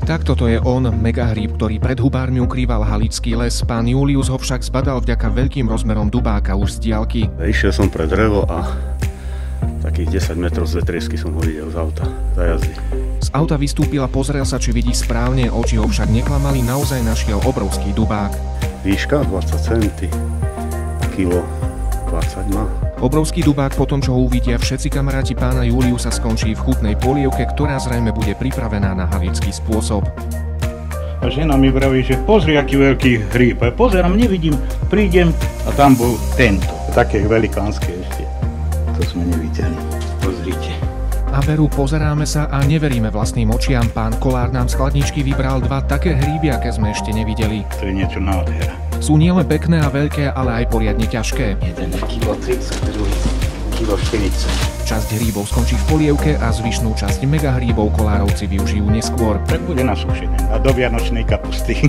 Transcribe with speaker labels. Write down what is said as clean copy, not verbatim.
Speaker 1: Tak toto je on, megahríb, ktorý pred hubármi ukrýval halický les. Pán Julius ho však zbadal vďaka veľkým rozmerom dubáka už z diaľky.
Speaker 2: Išiel som pre drevo a takých 10 metrov z vetriesky som ho videl z auta, za jazdy.
Speaker 1: Z auta vystúpil a pozrel sa, či vidí správne, oči ho však neklamali, naozaj našiel obrovský dubák.
Speaker 2: Výška 20 cm, kilo 20 má.
Speaker 1: Obrovský dubák po tom, čo ho uvidia všetci kamaráti pána Juliusa, skončí v chutnej polievke, ktorá zrejme bude pripravená na halický spôsob.
Speaker 3: A žena mi vraví, že pozri, aký veľký hríb. A pozerám, nevidím, prídem a tam bol tento. Také velikánske ešte. To sme nevideli. Pozrite.
Speaker 1: A veru, pozeráme sa a neveríme vlastným očiam. Pán Kolár nám z chladničky vybral dva také hríby, aké sme ešte nevideli.
Speaker 3: To je niečo nádhera.
Speaker 1: Sú nielen pekné a veľké, ale aj poriadne ťažké.
Speaker 3: Jeden je kilo 30, druhý kilo 40.
Speaker 1: Časť hríbov skončí v polievke a zvyšnú časť megahríbov kolárovci využijú neskôr.
Speaker 3: Tak bude na sušenie a do vianočnej kapusty.